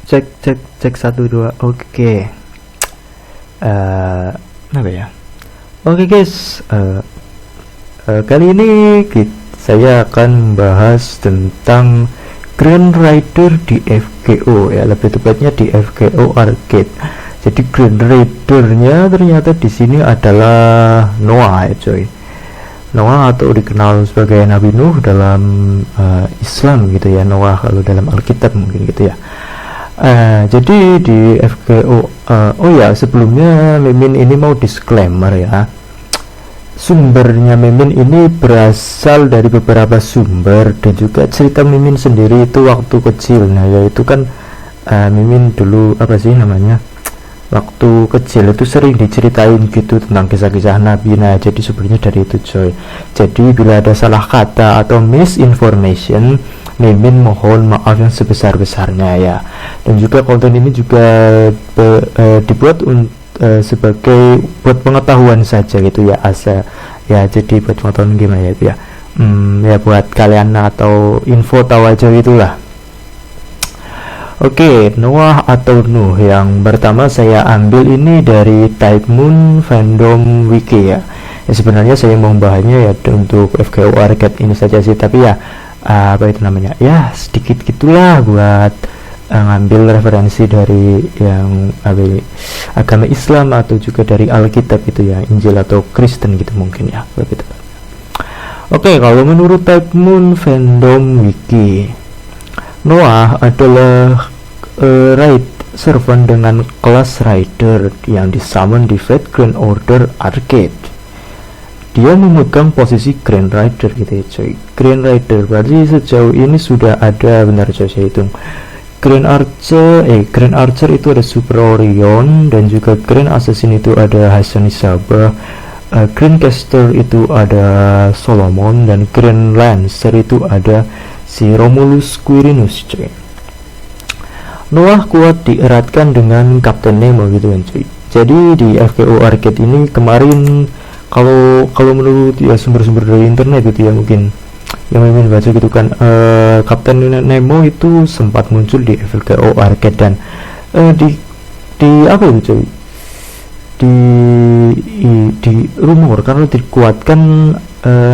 Cek cek cek satu dua. Oke. Apa ya? Oke guys. Kali ini saya akan membahas tentang Grand Rider di FGO ya, lebih tepatnya di FGO Arcade. Jadi Grand Rider-nya ternyata di sini adalah Noah ya coy. Noah atau dikenal sebagai Nabi Nuh dalam Islam gitu ya. Noah kalau dalam Alkitab mungkin gitu ya. Jadi di FGO oh ya, sebelumnya Mimin ini mau disclaimer ya. Sumbernya Mimin ini berasal dari beberapa sumber, dan juga cerita Mimin sendiri itu waktu kecil. Nah, yaitu kan Mimin dulu apa sih namanya? Waktu kecil itu sering diceritain gitu tentang kisah-kisah Nabi. Nah, jadi sebenarnya dari itu coy. Jadi bila ada salah kata atau misinformation, Mimin mohon maaf yang sebesar-besarnya ya. Dan juga konten ini juga dibuat sebagai buat pengetahuan saja gitu ya, asa ya, jadi buat pengetahuan gimana ya itu ya, ya buat kalian atau info tahu aja itulah. Oke, Noah atau Nuh yang pertama saya ambil ini dari Typemoon Fandom Wiki ya. Ya sebenarnya saya mau membahasnya ya untuk FGO Arcade ini saja sih, tapi ya apa itu namanya ya, sedikit gitulah buat ngambil referensi dari yang agama Islam atau juga dari Alkitab itu ya, Injil atau Kristen gitu mungkin ya lebih tepat. Oke, kalau menurut Typemoon Fandom Wiki, Noah adalah raid servant dengan kelas Rider yang disummon di Fate Grand Order Arcade. Dia memegang posisi Grand Rider gitu ya coy. Grand Rider berarti sejauh ini sudah ada, bentar coy saya hitung, Grand Archer itu ada Super Orion, dan juga Grand Assassin itu ada Hassan Isabah, Grand Caster itu ada Solomon, dan Grand Lancer itu ada si Romulus Quirinus coy. Noah kuat dieratkan dengan Captain Nemo gitu kan coy. Jadi di FGO Arcade ini kemarin, kalau menurut ya sumber-sumber dari internet itu ya mungkin yang ingin baca gitu kan, Kapten Nemo itu sempat muncul di FGO Arcade, dan di apa itu coy, di rumor karena dikuatkan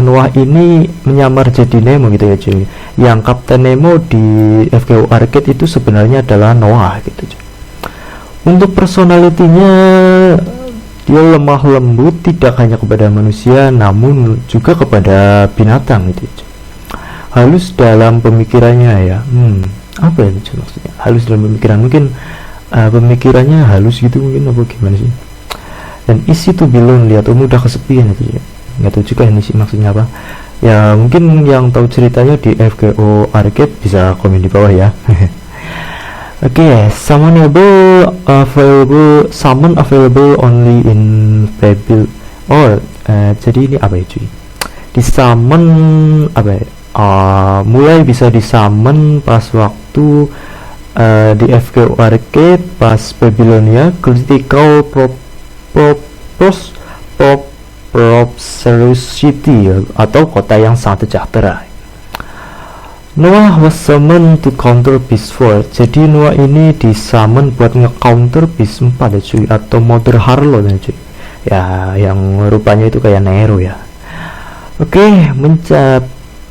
Noah ini menyamar jadi Nemo gitu ya cuy. Yang Kapten Nemo di FGO Arcade itu sebenarnya adalah Noah gitu cuy. Untuk personalitinya, dia lemah lembut tidak hanya kepada manusia namun juga kepada binatang gitu cuy. Halus dalam pemikirannya ya. Apa itu maksudnya? Halus dalam pemikiran, mungkin pemikirannya halus gitu mungkin, apa gimana sih? Dan isi tuh belum lihat mudah kesepian itu ya. Nggak tahu juga ini sih maksudnya apa. Ya mungkin yang tahu ceritanya di FGO Arcade bisa komen di bawah ya. Oke, summon available only in Babel. Oh, jadi ini apa ya cuy? Di summon apa ya? Mulai bisa disummon pas waktu di FGO Arcade pas Babylonia Critical Prosperity atau kota yang sangat sejahtera. Noah was summoned to counter Beast 4. Jadi Noah ini disummon buat nge-counter Beast 4 ya cuy, atau Mother Harlot ya cuy. Ya yang rupanya itu kayak Nero ya. Oke,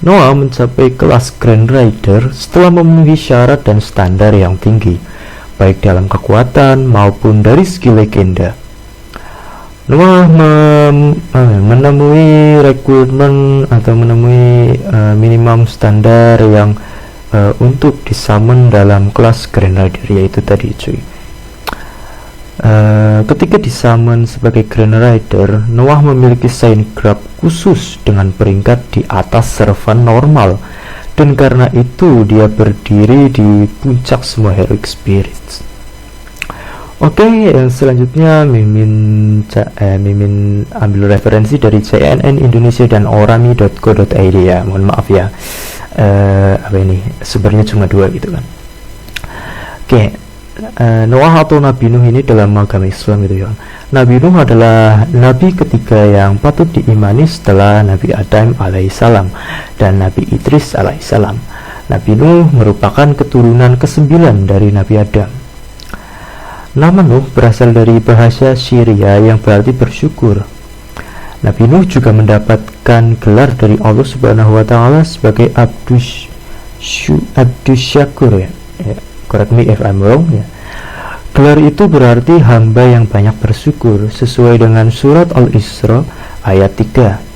Noah mencapai kelas Grand Rider setelah memenuhi syarat dan standar yang tinggi, baik dalam kekuatan maupun dari segi legenda. Noah menemui requirement atau menemui minimum standar yang untuk disummon dalam kelas Grand Rider, yaitu tadi cuy. Ketika disummon sebagai Grand Rider, Noah memiliki sign grab khusus dengan peringkat di atas servant normal, dan karena itu dia berdiri di puncak semua heroic spirits. Oke, yang selanjutnya Mimin ambil referensi dari CNN Indonesia dan orami.co.id ya. Mohon maaf ya, apa ini sebenarnya cuma 2 gitu kan. Oke, Noah atau Nabi Nuh ini dalam agama Islam gitu ya. Nabi Nuh adalah nabi ketiga yang patut diimani setelah Nabi Adam alaihissalam dan Nabi Idris alaihissalam. Nabi Nuh merupakan keturunan ke-9 dari Nabi Adam. Nama Nuh berasal dari bahasa Syria yang berarti bersyukur. Nabi Nuh juga mendapatkan gelar dari Allah Subhanahu wa taala sebagai Abdus Syakur ya. Correct me if I'm wrong ya. Gelar itu berarti hamba yang banyak bersyukur sesuai dengan surat Al-Isra ayat 3.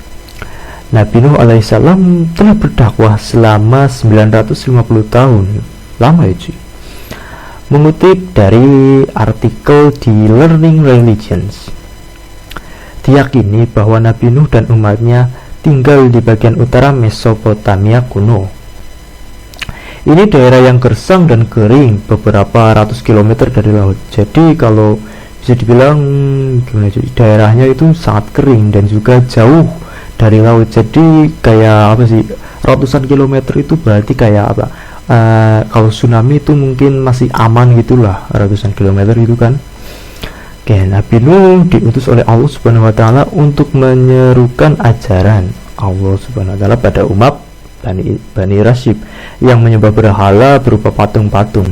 Nabi Nuh alaihissalam telah berdakwah selama 950 tahun. Lama ya cuy. Mengutip dari artikel di Learning Religions, diyakini bahwa Nabi Nuh dan umatnya tinggal di bagian utara Mesopotamia kuno. Ini daerah yang gersang dan kering, beberapa ratus kilometer dari laut. Jadi kalau bisa dibilang gimana sih, daerahnya itu sangat kering dan juga jauh dari laut. Jadi kayak apa sih, ratusan kilometer itu berarti kayak apa, kalau tsunami itu mungkin masih aman gitulah, ratusan kilometer itu kan. Oke, Nabi Nuh diutus oleh Allah Subhanahu wa taala untuk menyerukan ajaran Allah Subhanahu wa taala pada umat Bani Rasyib yang menyembah berhala berupa patung-patung.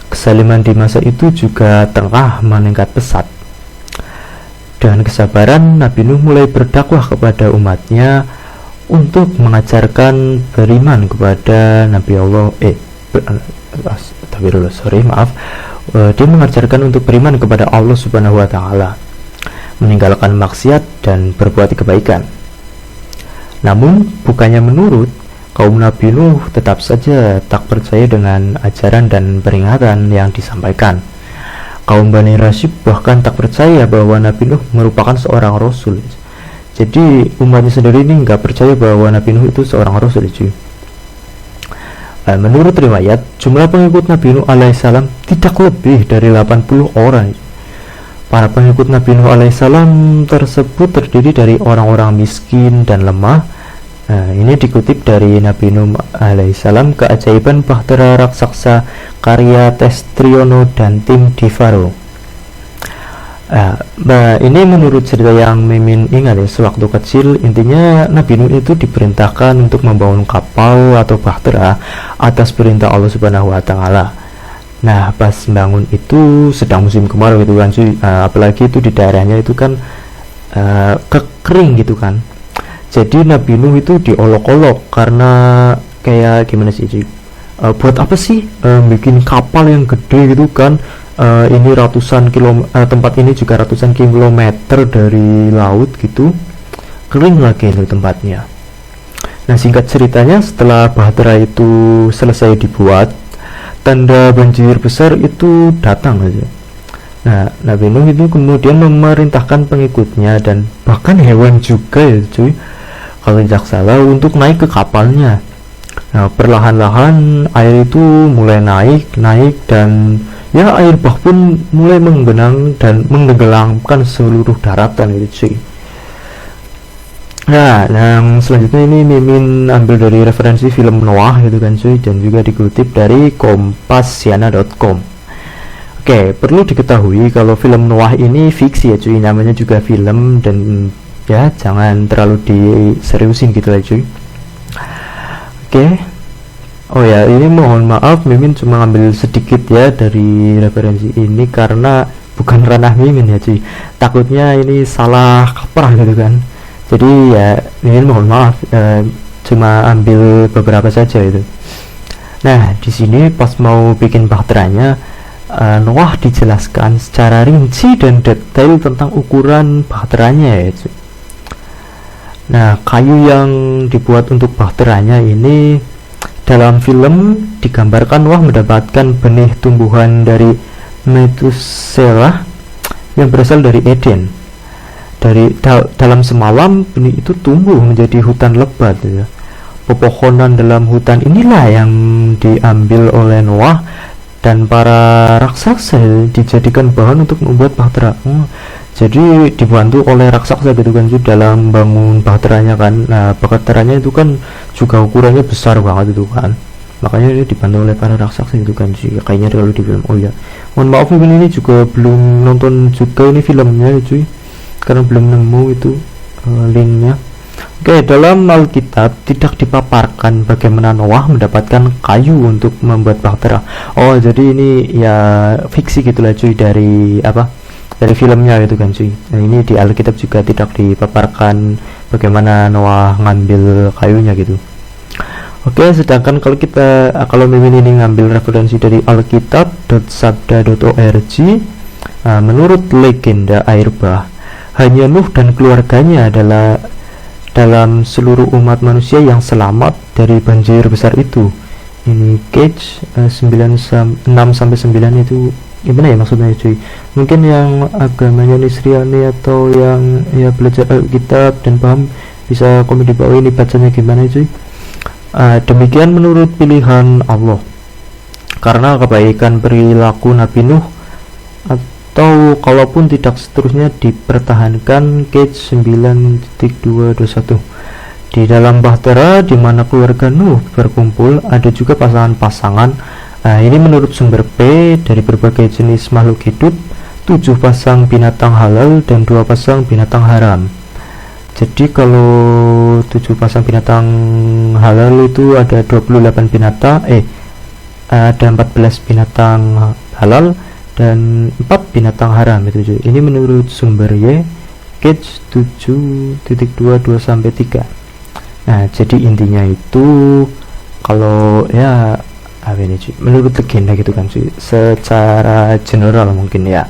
Kesaliman di masa itu juga tengah meningkat pesat. Dengan kesabaran, Nabi Nuh mulai berdakwah kepada umatnya untuk mengajarkan beriman kepada Nabi Allah. Dia mengajarkan untuk beriman kepada Allah Subhanahu wa taala, meninggalkan maksiat dan berbuat kebaikan. Namun, bukannya menurut, kaum Nabi Nuh tetap saja tak percaya dengan ajaran dan peringatan yang disampaikan. Kaum Bani Rasyib bahkan tak percaya bahwa Nabi Nuh merupakan seorang rasul. Jadi umatnya sendiri ini nggak percaya bahwa Nabi Nuh itu seorang rasul. Menurut riwayat, jumlah pengikut Nabi Nuh alaihissalam tidak lebih dari 80 orang. Para pengikut Nabi Nuh alaihissalam tersebut terdiri dari orang-orang miskin dan lemah. Ini dikutip dari Nabi Nuh alaihissalam, Keajaiban Bahtera Raksasa karya Testriono dan tim di Faro. Ini menurut cerita yang Mimin ingat ya, sewaktu kecil. Intinya Nabi Nuh itu diperintahkan untuk membangun kapal atau bahtera atas perintah Allah Subhanahu wa taala. Nah, pas bangun itu sedang musim kemarau gitu kan, apalagi itu di daerahnya itu kan kekering gitu kan. Jadi Nabi Nuh itu diolok-olok karena kayak gimana sih, buat apa sih bikin kapal yang gede gitu kan, ini ratusan tempat ini juga ratusan kilometer dari laut gitu, kering lagi itu tempatnya. Nah, singkat ceritanya, setelah bahtera itu selesai dibuat, tanda banjir besar itu datang aja. Nah, Nabi Nuh itu kemudian memerintahkan pengikutnya dan bahkan hewan juga ya cuy, kalau tidak salah, untuk naik ke kapalnya. Nah, perlahan-lahan air itu mulai naik dan ya air bah pun mulai menggenang dan menenggelamkan seluruh daratan itu cuy. Nah, yang selanjutnya ini Mimin ambil dari referensi film Noah gitu kan cuy, dan juga dikutip dari Kompasiana.com. Oke, perlu diketahui kalau film Noah ini fiksi ya cuy, namanya juga film, dan ya jangan terlalu diseriusin gitu lah cuy. Oke. Oh ya, ini mohon maaf Mimin cuma ambil sedikit ya dari referensi ini karena bukan ranah Mimin ya cuy, takutnya ini salah kaprah gitu kan. Jadi ya Mimin mohon maaf, cuma ambil beberapa saja itu. Nah, di sini pas mau bikin bahteranya, Noah dijelaskan secara rinci dan detail tentang ukuran bahteranya ya cuy. Nah, kayu yang dibuat untuk bahteranya ini dalam film digambarkan Noah mendapatkan benih tumbuhan dari Methuselah yang berasal dari Eden. Dalam semalam benih itu tumbuh menjadi hutan lebat ya. Pepohonan dalam hutan inilah yang diambil oleh Noah dan para raksasa dijadikan bahan untuk membuat bahtera. Jadi dibantu oleh raksasa gitu kan dalam bangun bahteranya kan. Nah, bahteranya itu kan juga ukurannya besar banget itu kan, makanya ini dibantu oleh para raksasa gitu kan sih, kayaknya kalau di film. Oh ya, mohon maaf ini juga belum nonton juga ini filmnya cuy, karena belum nemu itu linknya. Oke, dalam Alkitab tidak dipaparkan bagaimana Noah mendapatkan kayu untuk membuat bahtera. Oh, jadi ini ya fiksi gitulah cuy, dari apa? Dari filmnya gitu kan cuy. Nah, ini di Alkitab juga tidak dipaparkan bagaimana Noah ngambil kayunya gitu. Oke, sedangkan kalau Mimin ini ngambil referensi dari alkitab.sabda.org, menurut legenda air bah, hanya Nuh dan keluarganya adalah dalam seluruh umat manusia yang selamat dari banjir besar itu. Ini Cage 6 sampai 9 itu gimana ya maksudnya cuy? Mungkin yang agamanya Nisriani atau yang ya belajar Alkitab dan paham bisa komen di bawah ini bacanya gimana cuy. Demikian menurut pilihan Allah, karena kebaikan perilaku Nabi Nuh, atau kalaupun tidak seterusnya dipertahankan. Cage 9.221. Di dalam bahtera di mana keluarga Nuh berkumpul ada juga pasangan-pasangan. Ini menurut sumber P, dari berbagai jenis makhluk hidup, 7 pasang binatang halal dan 2 pasang binatang haram. Jadi kalau 7 pasang binatang halal itu ada 28 binatang, ada 14 binatang halal dan 4 binatang haram itu cuy. Ini menurut sumber Y, Cage 7.22 sampai 3. Nah, jadi intinya itu kalau ya apa ini cuy, menurut legenda gitu kan cuy, secara general mungkin ya,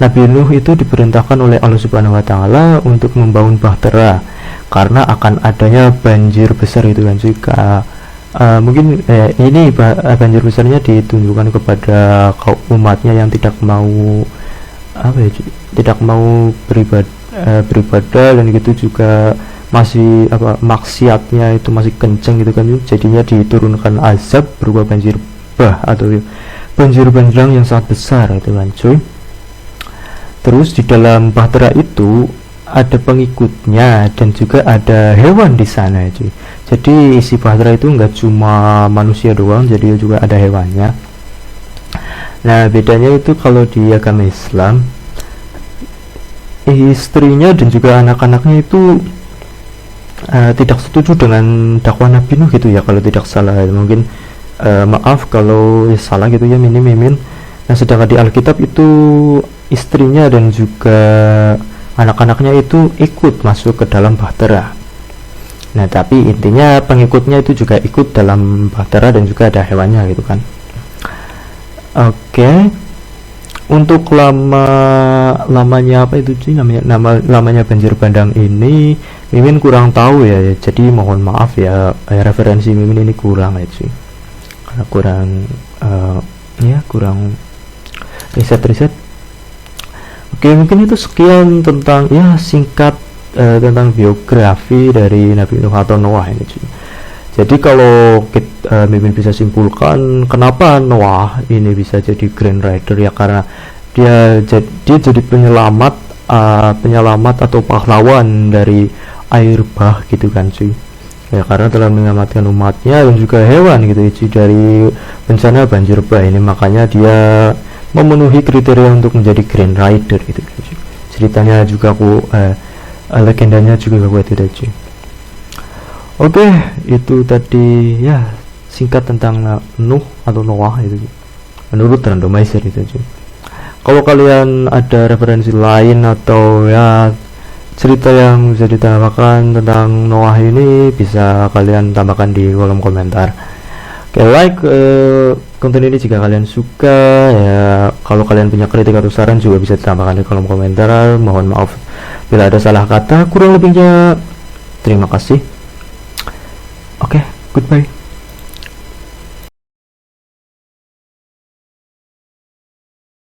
Nabi Nuh itu diperintahkan oleh Allah Subhanahu wa taala untuk membangun bahtera karena akan adanya banjir besar itu kan cuy. Mungkin ini banjir besarnya ditunjukkan kepada kaum umatnya yang tidak mau apa ya, tidak mau beribadah dan gitu juga masih maksiatnya itu masih kenceng gitu kan, jadinya diturunkan azab berupa banjir bah atau banjir bandang yang sangat besar itu kan cuy. Terus di dalam bahtera itu ada pengikutnya dan juga ada hewan di sana cuy. Jadi isi bahtera itu enggak cuma manusia doang, jadi juga ada hewannya. Nah, bedanya itu kalau di agama Islam, istrinya dan juga anak-anaknya itu tidak setuju dengan dakwah Nabi Nuh gitu ya, kalau tidak salah. Mungkin maaf kalau salah gitu ya, mimin. Nah, sedangkan di Alkitab itu istrinya dan juga anak-anaknya itu ikut masuk ke dalam bahtera. Nah, tapi intinya pengikutnya itu juga ikut dalam bahtera dan juga ada hewannya gitu kan. Oke. Untuk lamanya apa itu sih lamanya banjir bandang ini Mimin kurang tahu ya, jadi mohon maaf ya, referensi Mimin ini kurang ya cuy, karena kurang riset. Oke, mungkin itu sekian tentang singkat tentang biografi dari Nabi Nuh atau Noah ini cuy. Jadi kalau Mimin bisa simpulkan kenapa Noah ini bisa jadi Grand Rider ya, karena dia jadi penyelamat atau pahlawan dari air bah gitu kan cuy ya, karena telah menyelamatkan umatnya dan juga hewan gitu ya cuy dari bencana banjir bah ini, makanya dia memenuhi kriteria untuk menjadi Grand Rider gitu kan cuy. Ceritanya juga legendanya juga kuat itu cuy. Oke, itu tadi ya singkat tentang Nuh atau Noah itu menurut randomizer itu cuy. Kalau kalian ada referensi lain atau ya cerita yang bisa ditambahkan tentang Noah ini, bisa kalian tambahkan di kolom komentar. Oke, like konten ini jika kalian suka ya. Kalau kalian punya kritik atau saran juga bisa ditambahkan di kolom komentar. Mohon maaf bila ada salah kata, kurang lebihnya terima kasih. Oke, goodbye.